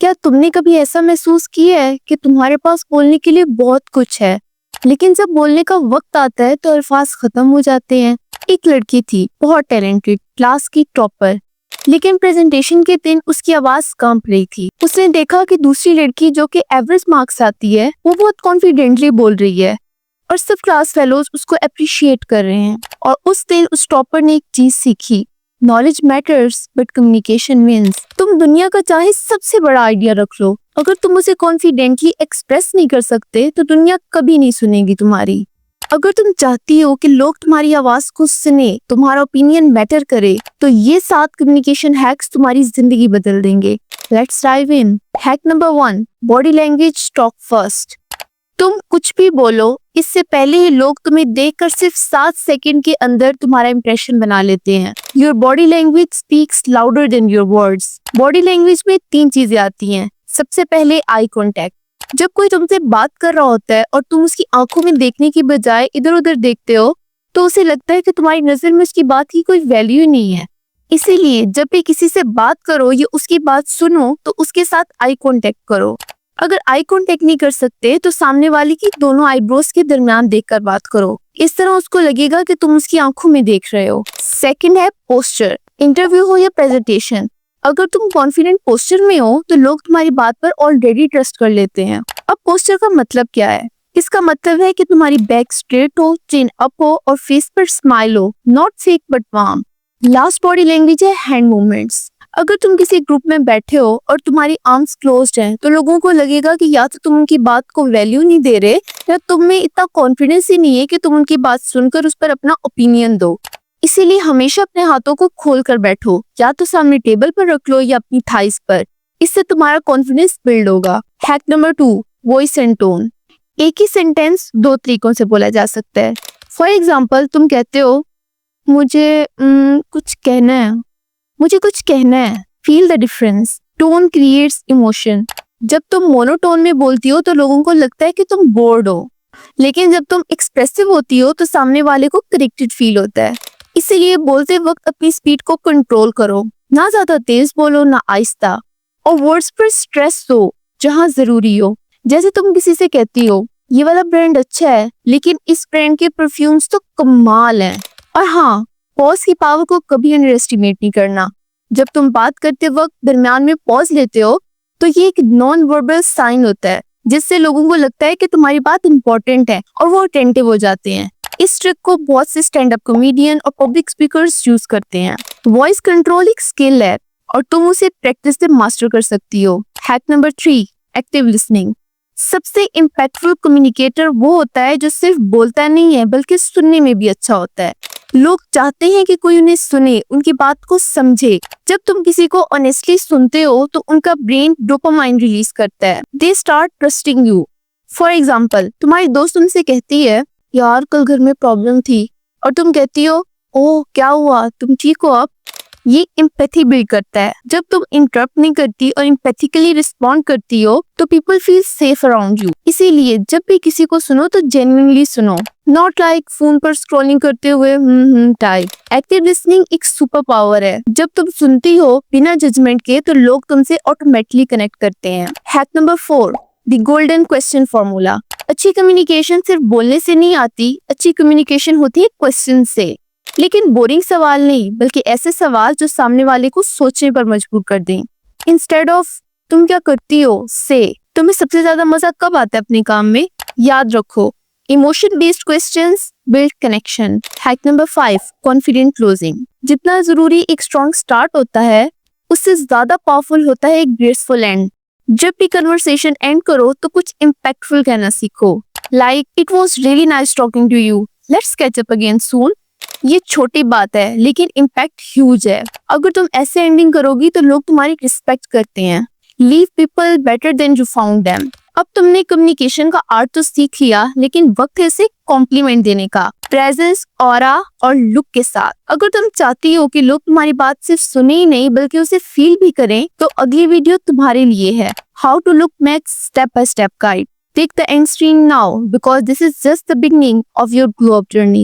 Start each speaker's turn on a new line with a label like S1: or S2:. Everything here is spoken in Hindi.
S1: क्या तुमने कभी ऐसा महसूस किया है कि तुम्हारे पास बोलने के लिए बहुत कुछ है, लेकिन जब बोलने का वक्त आता है तो अल्फाज खत्म हो जाते हैं। एक लड़की थी, बहुत टैलेंटेड, क्लास की टॉपर, लेकिन प्रेजेंटेशन के दिन उसकी आवाज कांप रही थी। उसने देखा कि दूसरी लड़की जो कि एवरेज मार्क्स आती है, वो बहुत कॉन्फिडेंटली बोल रही है और सब क्लास फेलोज उसको अप्रिशिएट कर रहे हैं। और उस दिन उस टॉपर ने एक चीज सीखी, knowledge matters but communication wins. तुम दुनिया का चाहे सबसे बड़ा आइडिया रख लो, अगर तुम उसे कॉन्फिडेंटली एक्सप्रेस नहीं कर सकते तो दुनिया कभी नहीं सुनेगी तुम्हारी। अगर तुम चाहती हो कि लोग तुम्हारी आवाज को सुने, तुम्हारा ओपिनियन मैटर करे, तो ये 7 कम्युनिकेशन हैक्स तुम्हारी जिंदगी बदल देंगे। Let's dive in. Hack number 1, body language talk first. तुम कुछ भी बोलो, इससे पहले ही लोग तुम्हें देखकर सिर्फ 7 सेकंड के अंदर तुम्हारा इंप्रेशन बना लेते हैं। Your body language speaks louder than your words. Body language में 3 चीजें आती हैं। सबसे पहले आई कांटेक्ट। जब कोई तुमसे बात कर रहा होता है और तुम उसकी आंखों में देखने की बजाय इधर उधर देखते हो, तो उसे लगता है कि तुम्हारी नजर में उसकी बात की कोई वैल्यू नहीं है। इसीलिए जब भी किसी से बात करो या उसकी बात सुनो तो उसके साथ आई कांटेक्ट करो। अगर आई कांटेक्ट नहीं कर सकते तो सामने वाले की दोनों आईब्रोज के दरमियान देखकर बात करो। इस तरह उसको लगेगा कि तुम उसकी आंखों में देख रहे हो। सेकंड है पोस्चर। इंटरव्यू हो या प्रेजेंटेशन, अगर तुम कॉन्फिडेंट पोस्चर में हो तो लोग तुम्हारी बात पर ऑलरेडी ट्रस्ट कर लेते हैं। अब पोस्चर का मतलब क्या है? इसका मतलब है कि तुम्हारी बैक स्ट्रेट हो, चिन अप हो और फेस पर स्माइल हो, not fake but warm. Last body language है हैंड मूवमेंट्स। अगर तुम किसी ग्रुप में बैठे हो और तुम्हारी आर्म्स क्लोज्ड हैं, तो लोगों को लगेगा कि या तो तुम उनकी बात को वैल्यू नहीं दे रहे या तुम में इतना कॉन्फिडेंस ही नहीं है कि तुम उनकी बात सुनकर उस पर अपना ओपिनियन दो। इसीलिए हमेशा अपने हाथों को खोल कर बैठो, या तो सामने टेबल पर रख लो या अपनी थाइस पर। इससे तुम्हारा कॉन्फिडेंस बिल्ड होगा। Hack number 2, voice and tone. एक ही सेंटेंस 2 तरीकों से बोला जा सकता है। फॉर एग्जाम्पल, तुम कहते हो मुझे कुछ कहना है, मुझे कुछ कहना है। Feel the difference. Tone creates emotion. जब तुम मोनोटोन में बोलती हो तो लोगों को लगता है कि तुम बोर्ड हो, लेकिन जब तुम एक्सप्रेसिव होती हो तो सामने वाले को कनेक्टेड फील होता है। इसीलिए बोलते वक्त अपनी स्पीड को कंट्रोल करो, ना ज्यादा तेज बोलो ना आहिस्ता, और वर्ड्स पर स्ट्रेस दो जहां जरूरी हो। जैसे तुम किसी से कहती हो ये वाला ब्रांड अच्छा है, लेकिन इस ब्रांड के परफ्यूम्स तो कमाल हैं। और हाँ, पॉज की पावर को कभी अंडर एस्टिमेट नहीं करना। जब तुम बात करते वक्त दरमियान में पॉज लेते हो तो ये एक नॉन वर्बल साइन होता है, जिससे लोगों को लगता है कि तुम्हारी बात इंपॉर्टेंट है और वो अटेंटिव हो जाते हैं। इस ट्रिक को बहुत से स्टैंड अप कॉमेडियन और पब्लिक स्पीकर्स यूज करते हैं। वॉइस कंट्रोल एक स्किल है और तुम उसे प्रैक्टिस से मास्टर कर सकती हो। Hack number 3, active listening. सबसे इम्पैक्टफुल कम्युनिकेटर वो होता है जो सिर्फ बोलता नहीं है बल्कि सुनने में भी अच्छा होता है। लोग चाहते हैं कि कोई उन्हें सुने, उनकी बात को समझे। जब तुम किसी को ऑनेस्टली सुनते हो तो उनका ब्रेन डोपामाइन रिलीज करता है। They start trusting you. For example, तुम्हारी दोस्त तुमसे कहती है यार कल घर में प्रॉब्लम थी, और तुम कहती हो ओह क्या हुआ, तुम ठीक हो अब? ये एम्पैथी बिल्ड करता है। जब तुम इंटरप्ट नहीं करती और एम्पैथिकली रिस्पॉन्ड करती हो तो people feel safe around you. इसीलिए जब भी किसी को सुनो तो जेन्युइनली सुनो, नॉट लाइक फोन पर स्क्रॉलिंग करते हुए टाइप। एक्टिव लिसनिंग एक सुपर पावर है। जब तुम सुनती हो बिना जजमेंट के तो लोग तुमसे ऑटोमेटिकली कनेक्ट करते हैं। Hack number 4, the golden question formula. अच्छी कम्युनिकेशन सिर्फ बोलने से नहीं आती, अच्छी कम्युनिकेशन होती है क्वेश्चन से। लेकिन बोरिंग सवाल नहीं, बल्कि ऐसे सवाल जो सामने वाले को सोचने पर मजबूर कर दें। इंस्टेड ऑफ तुम क्या करती हो से तुम्हें सबसे ज्यादा मजा कब आता है अपने काम में? याद रखो, emotion based questions build connection. Hack number 5, confident closing. जितना जरूरी एक स्ट्रॉन्ग स्टार्ट होता है, उससे ज्यादा पावरफुल होता है एक ग्रेसफुल एंड। जब भी कन्वर्सेशन एंड करो तो कुछ इम्पैक्टफुल कहना सीखो, like it was really nice talking to you, let's catch up again soon. ये छोटी बात है लेकिन इम्पैक्ट ह्यूज है। अगर तुम ऐसे एंडिंग करोगी तो लोग तुम्हारी रिस्पेक्ट करते हैं। Leave people better than you found them. अब तुमने कम्युनिकेशन का आर्ट तो सीख लिया, लेकिन वक्त है इसे कॉम्प्लीमेंट देने का, प्रेजेंस, ऑरा और लुक के साथ। अगर तुम चाहती हो कि लोग तुम्हारी बात सिर्फ सुने ही नहीं बल्कि उसे फील भी करें, तो अगली वीडियो तुम्हारे लिए है, how to look max step by step guide. Take the end screen now because this is just the beginning of your glow up journey.